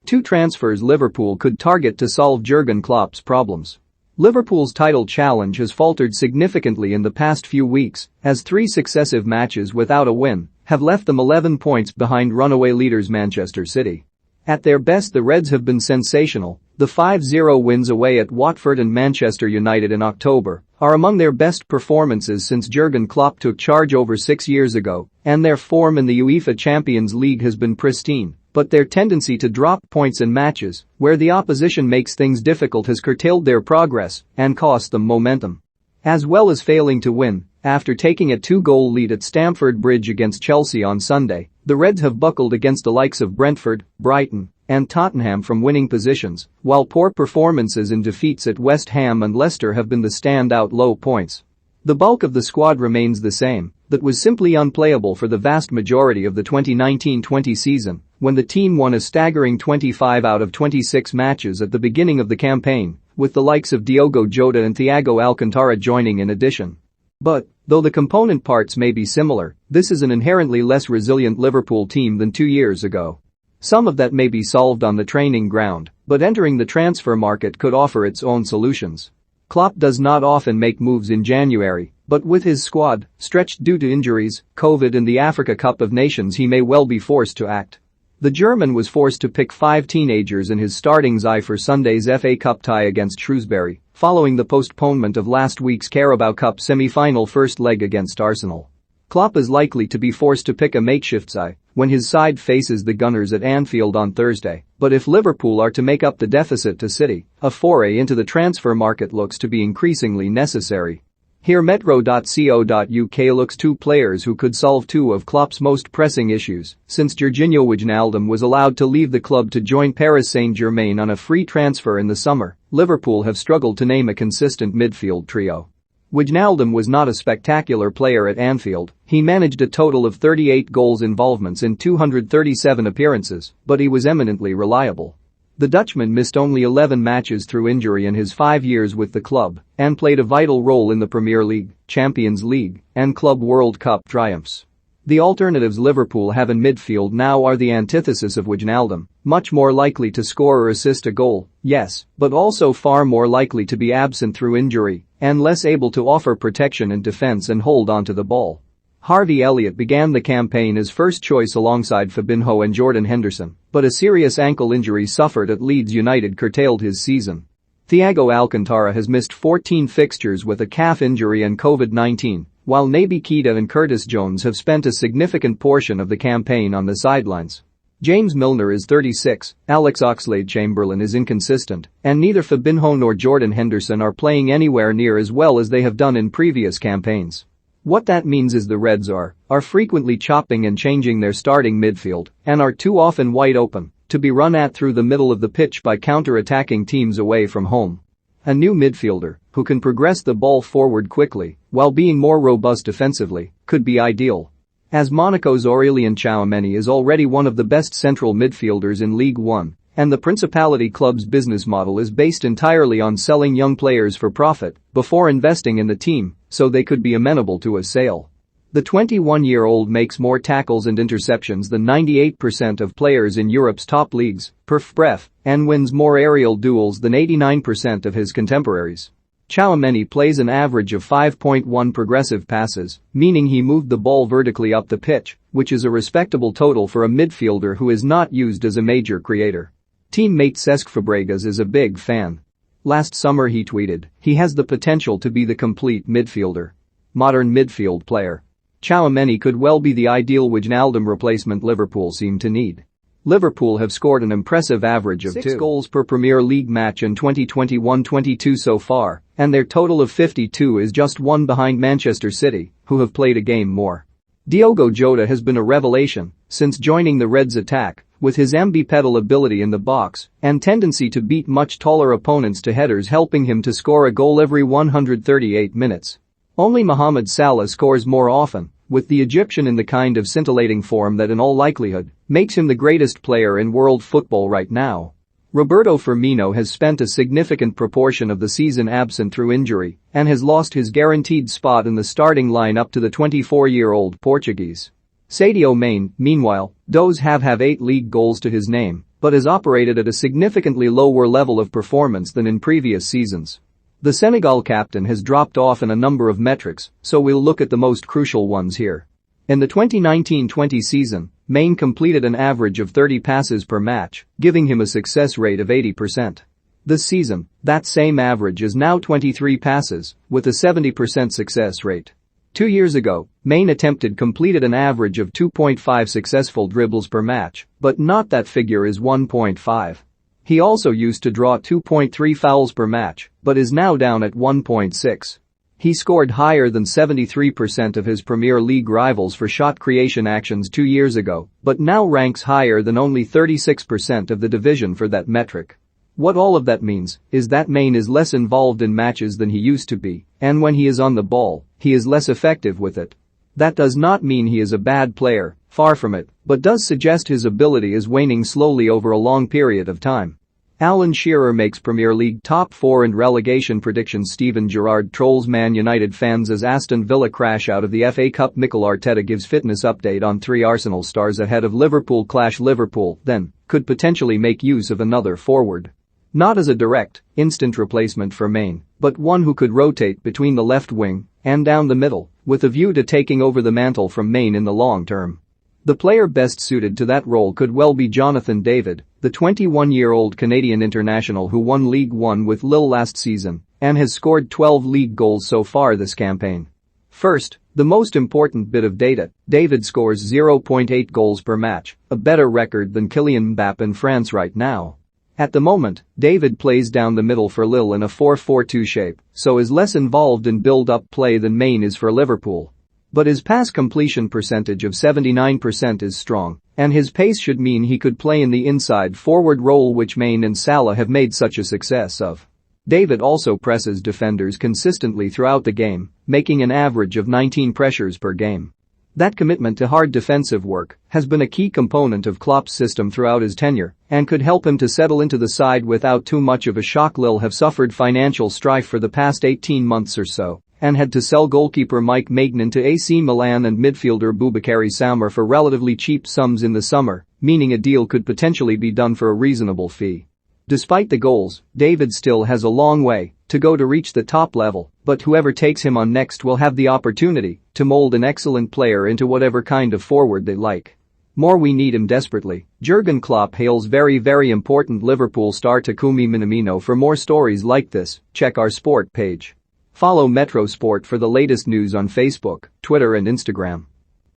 Two transfers Liverpool could target to solve Jurgen Klopp's problems. Liverpool's title challenge has faltered significantly in the past few weeks, as 3 successive matches without a win have left them 11 points behind runaway leaders Manchester City. At their best, the Reds have been sensational. The 5-0 wins away at Watford and Manchester United in October are among their best performances since Jurgen Klopp took charge over 6 years ago, and their form in the UEFA Champions League has been pristine. But their tendency to drop points in matches where the opposition makes things difficult has curtailed their progress and cost them momentum. As well as failing to win, after taking a 2-goal lead at Stamford Bridge against Chelsea on Sunday, the Reds have buckled against the likes of Brentford, Brighton, and Tottenham from winning positions, while poor performances in defeats at West Ham and Leicester have been the standout low points. The bulk of the squad remains the same, that was simply unplayable for the vast majority of the 2019-20 season, when the team won a staggering 25 out of 26 matches at the beginning of the campaign, with the likes of Diogo Jota and Thiago Alcantara joining in addition. But, though the component parts may be similar, this is an inherently less resilient Liverpool team than 2 years ago. Some of that may be solved on the training ground, but entering the transfer market could offer its own solutions. Klopp does not often make moves in January, but with his squad stretched due to injuries, COVID and the Africa Cup of Nations, he may well be forced to act. The German was forced to pick 5 teenagers in his starting side for Sunday's FA Cup tie against Shrewsbury, following the postponement of last week's Carabao Cup semi-final first leg against Arsenal. Klopp is likely to be forced to pick a makeshift side when his side faces the Gunners at Anfield on Thursday, but if Liverpool are to make up the deficit to City, a foray into the transfer market looks to be increasingly necessary. Here Metro.co.uk looks 2 players who could solve 2 of Klopp's most pressing issues since Georginio Wijnaldum was allowed to leave the club to join Paris Saint-Germain on a free transfer in the summer. Liverpool have struggled to name a consistent midfield trio. Wijnaldum was not a spectacular player at Anfield. He managed a total of 38 goals involvements in 237 appearances, but he was eminently reliable. The Dutchman missed only 11 matches through injury in his 5 years with the club and played a vital role in the Premier League, Champions League, and Club World Cup triumphs. The alternatives Liverpool have in midfield now are the antithesis of Wijnaldum, much more likely to score or assist a goal, yes, but also far more likely to be absent through injury and less able to offer protection in defense and hold onto the ball. Harvey Elliott began the campaign as first choice alongside Fabinho and Jordan Henderson, but a serious ankle injury suffered at Leeds United curtailed his season. Thiago Alcantara has missed 14 fixtures with a calf injury and COVID-19, while Naby Keita and Curtis Jones have spent a significant portion of the campaign on the sidelines. James Milner is 36, Alex Oxlade-Chamberlain is inconsistent, and neither Fabinho nor Jordan Henderson are playing anywhere near as well as they have done in previous campaigns. What that means is the Reds are frequently chopping and changing their starting midfield and are too often wide open to be run at through the middle of the pitch by counter-attacking teams away from home. A new midfielder who can progress the ball forward quickly while being more robust defensively could be ideal. As Monaco's Aurélien Tchouaméni is already one of the best central midfielders in League One, and the Principality club's business model is based entirely on selling young players for profit before investing in the team, so they could be amenable to a sale. The 21-year-old makes more tackles and interceptions than 98% of players in Europe's top leagues, perf, and wins more aerial duels than 89% of his contemporaries. Tchouaméni plays an average of 5.1 progressive passes, meaning he moved the ball vertically up the pitch, which is a respectable total for a midfielder who is not used as a major creator. Teammate Cesc Fabregas is a big fan. Last summer he tweeted, "He has the potential to be the complete midfielder. Modern midfield player." Tchouaméni could well be the ideal Wijnaldum replacement Liverpool seem to need. Liverpool have scored an impressive average of 6 goals per Premier League match in 2021-22 so far, and their total of 52 is just 1 behind Manchester City, who have played a game more. Diogo Jota has been a revelation since joining the Reds' attack, with his ambipedal ability in the box and tendency to beat much taller opponents to headers helping him to score a goal every 138 minutes. Only Mohamed Salah scores more often, with the Egyptian in the kind of scintillating form that in all likelihood makes him the greatest player in world football right now. Roberto Firmino has spent a significant proportion of the season absent through injury and has lost his guaranteed spot in the starting lineup to the 24-year-old Portuguese. Sadio Mane, meanwhile, does have 8 league goals to his name but has operated at a significantly lower level of performance than in previous seasons. The Senegal captain has dropped off in a number of metrics, so we'll look at the most crucial ones here. In the 2019-20 season, Maine completed an average of 30 passes per match, giving him a success rate of 80%. This season, that same average is now 23 passes, with a 70% success rate. 2 years ago, Maine completed an average of 2.5 successful dribbles per match, but not that figure is 1.5. He also used to draw 2.3 fouls per match, but is now down at 1.6. He scored higher than 73% of his Premier League rivals for shot creation actions 2 years ago, but now ranks higher than only 36% of the division for that metric. What all of that means is that Maine is less involved in matches than he used to be, and when he is on the ball, he is less effective with it. That does not mean he is a bad player, far from it, but does suggest his ability is waning slowly over a long period of time. Alan Shearer makes Premier League top 4 and relegation predictions. Steven Gerrard trolls Man United fans as Aston Villa crash out of the FA Cup. Mikel Arteta gives fitness update on 3 Arsenal stars ahead of Liverpool clash. Liverpool, then, could potentially make use of another forward. Not as a direct, instant replacement for Maine, but one who could rotate between the left wing and down the middle, with a view to taking over the mantle from Maine in the long term. The player best suited to that role could well be Jonathan David, the 21-year-old Canadian international who won League One with Lille last season and has scored 12 league goals so far this campaign. First, the most important bit of data, David scores 0.8 goals per match, a better record than Kylian Mbappé in France right now. At the moment, David plays down the middle for Lille in a 4-4-2 shape, so is less involved in build-up play than Maine is for Liverpool. But his pass completion percentage of 79% is strong, and his pace should mean he could play in the inside forward role which Maine and Salah have made such a success of. David also presses defenders consistently throughout the game, making an average of 19 pressures per game. That commitment to hard defensive work has been a key component of Klopp's system throughout his tenure and could help him to settle into the side without too much of a shock. Lille have suffered financial strife for the past 18 months or so and had to sell goalkeeper Mike Maignan to AC Milan and midfielder Boubakary Samar for relatively cheap sums in the summer, meaning a deal could potentially be done for a reasonable fee. Despite the goals, David still has a long way to go to reach the top level, but whoever takes him on next will have the opportunity to mold an excellent player into whatever kind of forward they like. More we need him desperately. Jurgen Klopp hails very important Liverpool star Takumi Minamino. For more stories like this, check our sport page. Follow Metro Sport for the latest news on Facebook, Twitter and Instagram.